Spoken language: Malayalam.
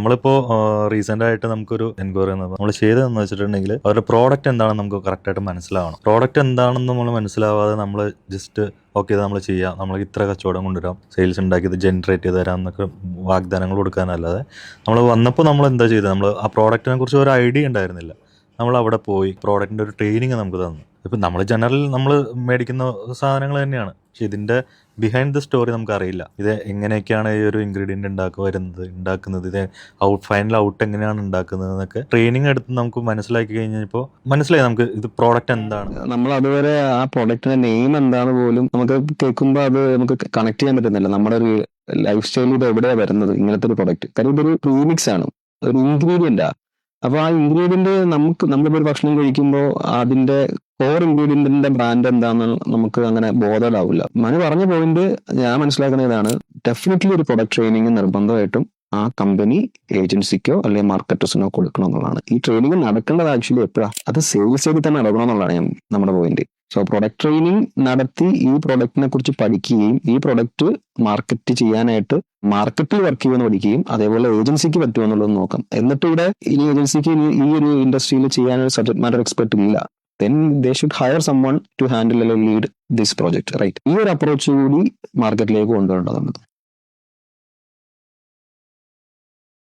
നമ്മളിപ്പോൾ റീസെന്റ് ആയിട്ട് നമുക്കൊരു എൻക്വയറി നമ്മൾ ചെയ്തതെന്ന് വെച്ചിട്ടുണ്ടെങ്കിൽ അവരുടെ പ്രോഡക്റ്റ് എന്താണെന്ന് നമുക്ക് കറക്റ്റായിട്ട് മനസ്സിലാവണം. പ്രോഡക്റ്റ് എന്താണെന്ന് നമ്മൾ മനസ്സിലാവാതെ നമ്മൾ ജസ്റ്റ് ഓക്കെ ഇത് നമ്മൾ ചെയ്യാം, നമ്മൾ ഇത്ര കച്ചവടം കൊണ്ടുവരാം, സെയിൽസ് ഉണ്ടാക്കി ഇത് ജനറേറ്റ് ചെയ്ത് തരാം എന്നൊക്കെ വാഗ്ദാനങ്ങൾ കൊടുക്കാനല്ലാതെ നമ്മൾ വന്നപ്പോൾ നമ്മൾ എന്താ ചെയ്തത്, നമ്മൾ ആ പ്രോഡക്റ്റിനെ കുറിച്ച് ഒരു ഐഡിയ ഉണ്ടായിരുന്നില്ല. നമ്മൾ അവിടെ പോയി പ്രോഡക്റ്റിൻ്റെ ഒരു ട്രെയിനിങ് നമുക്ക് തന്നു. ഇപ്പം നമ്മൾ ജനറൽ നമ്മൾ മേടിക്കുന്ന സാധനങ്ങൾ തന്നെയാണ്, പക്ഷെ ഇതിൻ്റെ ബിഹൈൻഡ് ദ സ്റ്റോറി നമുക്കറിയില്ല. ഇത് എങ്ങനെയൊക്കെയാണ് ഈ ഒരു ഇൻഗ്രീഡിയൻറ്റ് ഉണ്ടാക്കുന്നത്, ഇത് ഫൈനൽ ഔട്ട് എങ്ങനെയാണ് ഉണ്ടാക്കുന്നത് എന്നൊക്കെ ട്രെയിനിങ് എടുത്ത് നമുക്ക് മനസ്സിലാക്കി കഴിഞ്ഞപ്പോൾ മനസ്സിലായി നമുക്ക് ഇത് പ്രോഡക്റ്റ് എന്താണ്. നമ്മൾ അതുവരെ ആ പ്രോഡക്റ്റിന്റെ നെയിം എന്താണ് പോലും നമുക്ക് കേൾക്കുമ്പോൾ അത് നമുക്ക് കണക്ട് ചെയ്യാൻ പറ്റുന്നില്ല. നമ്മുടെ ഒരു ലൈഫ് സ്റ്റൈലിൽ ഇത് എവിടെയാണ് വരുന്നത് ഇങ്ങനത്തെ ഒരു പ്രൊഡക്റ്റ്? കാര്യം ഇതൊരു പ്രീമിക്സ് ആണ്, ഒരു ഇൻഗ്രീഡിയന്റാ. അപ്പൊ ആ ഇൻഗ്രീഡിയന്റ് നമ്മളിപ്പോ ഒരു ഭക്ഷണം കഴിക്കുമ്പോൾ അതിന്റെ കോർ ഇൻഗ്രീഡിയന്റിന്റെ ബ്രാൻഡ് എന്താണെന്ന് നമുക്ക് അങ്ങനെ ബോധമില്ല. മനു പറഞ്ഞ പോയിന്റ് ഞാൻ മനസ്സിലാക്കുന്ന ഇതാണ്, ഡെഫിനറ്റ്ലി ഒരു പ്രൊഡക്റ്റ് ട്രെയിനിങ് നിർബന്ധമായിട്ടും ആ കമ്പനി ഏജൻസിക്കോ അല്ലെങ്കിൽ മാർക്കറ്റേഴ്സിനോ കൊടുക്കണം എന്നുള്ളതാണ്. ഈ ട്രെയിനിങ് നടക്കേണ്ടത് ആക്ച്വലി എപ്പോഴാണ്, അത് സെയിൽസ് ചെയ്ത് തന്നെ നടക്കണം എന്നുള്ളതാണ് നമ്മുടെ പോയിന്റ്. സോ പ്രൊഡക്റ്റ് ട്രെയിനിങ് നടത്തി ഈ പ്രൊഡക്റ്റിനെ കുറിച്ച് പഠിക്കുകയും ഈ പ്രൊഡക്റ്റ് മാർക്കറ്റ് ചെയ്യാനായിട്ട് മാർക്കറ്റിൽ വർക്ക് ചെയ്യുമെന്ന് പഠിക്കുകയും അതേപോലെ ഏജൻസിക്ക് പറ്റുമോ എന്നുള്ളത് നോക്കാം. എന്നിട്ട് ഇവിടെ ഇനി ഏജൻസിക്ക് ഈ ഒരു ഇൻഡസ്ട്രിയിൽ ചെയ്യാനൊരു സബ്ജക്ട് മാറ്റർ എക്സ്പെർട്ട് ഇല്ല, then they should hire someone to handle or lead this project, right? ഈ ഒരു അപ്രോച്ച് കൂടി മാർക്കറ്റിലേക്ക് കൊണ്ടുവരേണ്ടതുണ്ട്.